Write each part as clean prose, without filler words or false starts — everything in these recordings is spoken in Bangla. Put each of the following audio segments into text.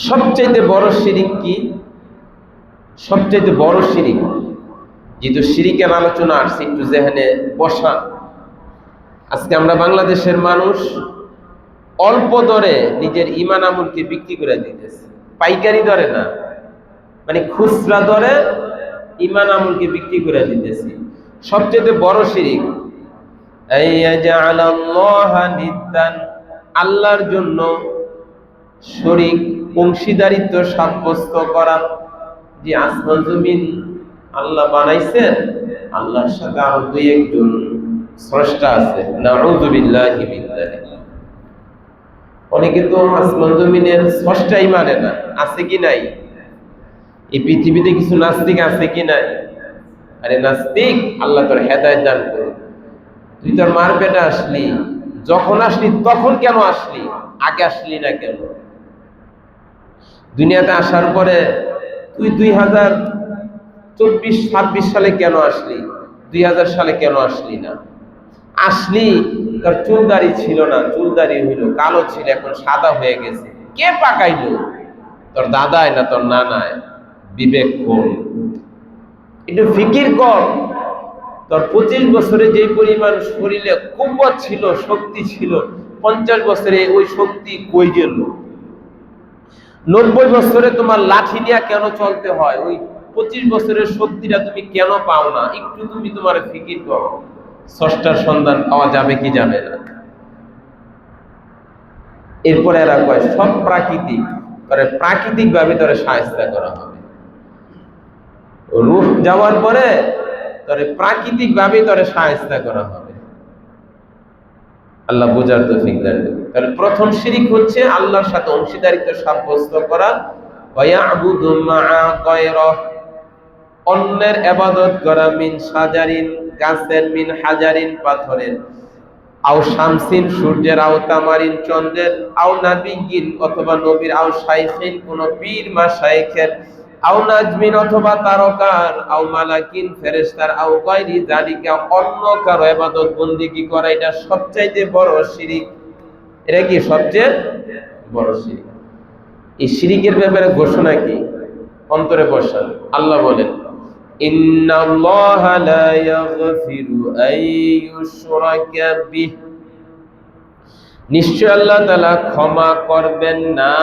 সবচেয়ে বড় শিরিক কি? সবচেয়ে বড় শিরিক, যেহেতু শিরিকের আলোচনা আসছে, একটু জেহেনে বসা। আজকে আমরা বাংলাদেশের মানুষ অল্প দরে নিজের ঈমান আমলকে বিক্রি করে দিতেছে, পাইকারি দরে না, মানে খুচরা দরে ঈমান আমলকে বিক্রি করে দিতেছি। সবচেয়ে বড় শিরিক আল্লাহর জন্য শরীক, অংশীদারিত্ব সাব্যস্ত করা। যে আসমান জমিন আল্লাহ বানাইছেন, আল্লাহর সাথে আরো দুই একজন স্রষ্টা আছে, নাউযু বিল্লাহি মিন যালিক। অনেকে তো আসমান জমিনের স্রষ্টাই মানে না। আছে কি নাই? এই পৃথিবীতে কিছু নাস্তিক আছে কি নাই? আরে নাস্তিক, আল্লাহ তোর হেদায়েত দান করুন। তুই তোর মার পেটে আসলি, যখন আসলি তখন কেন আসলি? আগে আসলি না কেন? দুনিয়াতে আসার পরে তুই 2024-26 সালে কেন আসলি? 2000 সালে কেন আসলি না? আসলি তোর চুলদারি ছিল না, চুলদারি হইল কালো ছিল, এখন সাদা হয়ে গেছে। কে পাকাইলো? তোর দাদায় না তোর নানায়? বিবেক কোন? একটু ফিকির কর। তোর 25 বছরে যে পরিমাণ শরীরে কুব্বত ছিল, শক্তি ছিল, 50 বছরে ওই শক্তি কই গেল? 90 বছরে তোমার লাঠি নিয়ে কেন চলতে হয়? ওই 25 বছরের শক্তিটা তুমি কেন পাও না? একটু তুমি তোমার ফিকির করো। স্রষ্টার সন্ধান পাওয়া যাবে কি যাবে না? এরপরে এরা কয় সব প্রাকৃতিক, প্রাকৃতিক ভাবে তোরে শায়েস্তা করা হবে। রূহ যাওয়ার পরে তোরে প্রাকৃতিক ভাবে তোরে শায়েস্তা করা হবে। আল্লাহ বুঝার তৌফিক দান করুন। তাহলে প্রথম শিরিক হচ্ছে আল্লাহর সাথে অংশীদারিত্ব সাব্যস্ত করা। ওয়ায়াবুদু মা'a গায়রিহি, অন্যের ইবাদত করা। মিন সাজারিন, গাছের, মিন হাজারিন, পাথরের, আও শামসিন, সূর্যের, আও তামারিন, চন্দ্রের, আও নাবিয়্যিন, অথবা নবীর, আও শাইখিন, কোন পীর মাশায়েখের, আও নাজমিন, অথবা তারকার, আও মালাকিন, ফেরেশতার, আও গায়রি যালিকা, অন্য কারো ইবাদত বন্দেগী করা। এটা সবচাইতে বড় শিরিক। এটা কি সবচেয়ে বড় শিরিক? এই শিরিকের ব্যাপারে ঘোষণা কি? অন্তরে বসান। আল্লাহ বলেন, ইন্নাল্লাহা লা ইয়াগফিরু আন ইউশরাকা বিহি, নিশ্চয় আল্লাহ তাআলা ক্ষমা করবেন না,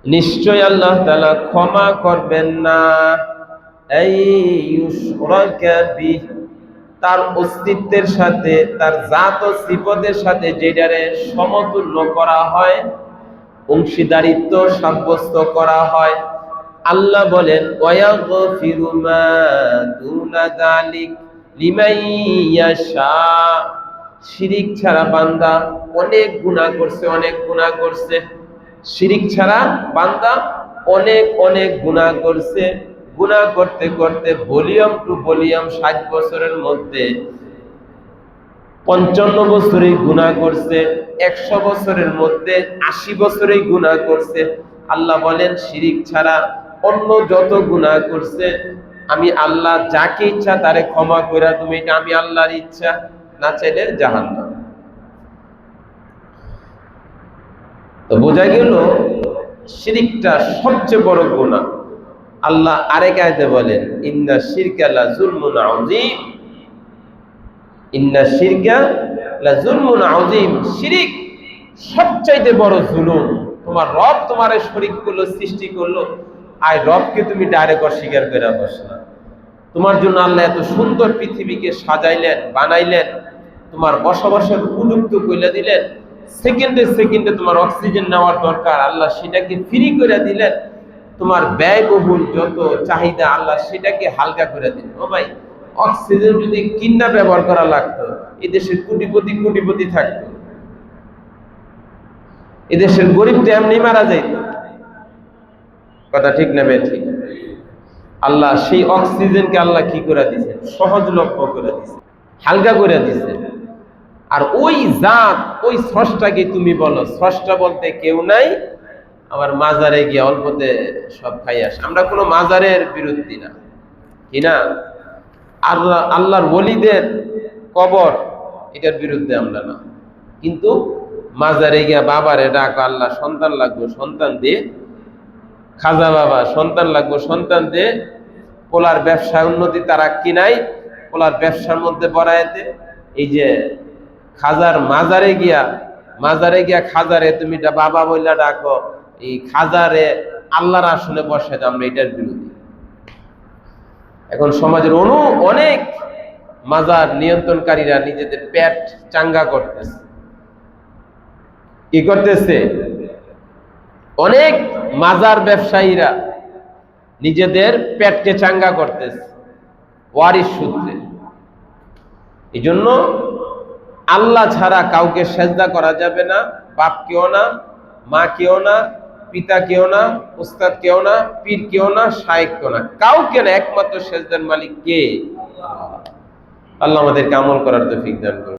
নিশ্চয় আল্লাহ তাআলা ক্ষমা করবেন না। আন ইউশরাকা বিহি, তার অস্তিত্বের সাথে, তার জাত ও সিফতের সাথে যেটারে সমতুল্য করা হয়, অংশীদারিত্ব সাব্যস্ত করা হয়। আল্লাহ বলেন, ওয়ায়াগফিরু মা দুনা যালিক লিমান ইয়াশা। শিরিক ছাড়া বান্দা অনেক গুনাহ করছে, অনেক গুনাহ করছে। শিরিক ছাড়া বান্দা অনেক অনেক গুনাহ করছে। গুনাহ করতে করতে ভলিউম টু ভলিউম 60 বছরের মধ্যে 55 বছরেই গুনাহ করছে, 100 বছরের মধ্যে 80 বছরেই গুনাহ করছে। আল্লাহ বলেন, শিরিক ছাড়া অন্য যত গুনাহ করছে আমি আল্লাহ যাকে ইচ্ছা তারে ক্ষমা কইরা তুমি, এটা আমি আল্লাহর ইচ্ছা, না চাইলে জাহান্নাম। তো বোঝা গেল শিরিকটা সবচেয়ে বড় গুনাহ। আল্লাহ আরেক আয়াতে বলেন, ইন্না শিরকা লা যুলমুন আযীম, ইন্না শিরকা লা যুলমুন আযীম। শিরিক সবচাইতে বড় জুলুম। তোমার রব তোমারে শরীক করলো, সৃষ্টি করলো, আর রবকে তুমি ডাইরেক্ট অস্বীকার করে বসলা। তোমার জন্য আল্লাহ এত সুন্দর পৃথিবীকে সাজাইলেন, বানাইলেন, তোমার বসবাসের উপযুক্ত কইলা দিলেন। সেকেন্ডে সেকেন্ডে তোমার অক্সিজেন নেওয়ার দরকার, আল্লাহ সেটাকে ফ্রি করে দিলেন। তোমার ব্যয়বহুল যত চাহিদা আল্লাহ সেটাকে হালকা করে দিলেন। ও ভাই, অক্সিজেন যদি কিনা ব্যবহার করা লাগতো, এদেশের কোটিপতি কোটিপতি থাকতো, এদেশের গরিবটা এমনি মারা যাইত। কথা ঠিক না ঠিক? আল্লাহ সেই অক্সিজেনকে আল্লাহ কি করে দিয়েছেন? সহজলভ্য করে দিয়েছেন, হালকা করে দিয়েছেন। আর ওই জাত, ওই স্রষ্টাকে তুমি বলো স্রষ্টা বলতে কেউ নাই, আবার মাজারে গিয়ে অল্পতে সব খাই আসে। আমরা কোনো মাজারের বিরুদ্ধে না, কি না? আল্লাহর ওলিদের কবর, এটার বিরুদ্ধে আমরা না, কিন্তু মাজারে গিয়া বাবারে ডাকো, আল্লাহ সন্তান লাগবে সন্তান দে, খাজা বাবা সন্তান লাগবে সন্তান দে, পোলার ব্যবসায় উন্নতি তারা কি নাই, পোলার ব্যবসার মধ্যে বড়াইতে। এই যে খাজার মাজারে গিয়া খাজারে তুমি বাবা বইলা ডাকো, এই খাজারে আল্লাহর আসনে বসে দাও, আমরা এটার বিরোধী। এখন সমাজের অনেক মাজার নিয়ন্ত্রণকারীরা নিজেদের পেট চাঙ্গা করতেছে। কি করতেছে? অনেক মাজার ব্যবসায়ীরা নিজেদের পেটকে চাঙ্গা করতেছে ওয়ারিশ সূত্রে। এই জন্য আল্লাহ ছাড়া কাউকে সেজদা করা যাবে না, বাপ কেও না, মা কেও না, পিতা কেও না, উস্তাদ কেও না, পীর কেও না, শায়েখ কেও না, কাউকে না, একমাত্র সেজদার মালিক কে? আল্লাহ আমাদেরকে আমল করার তৌফিক দান করুন।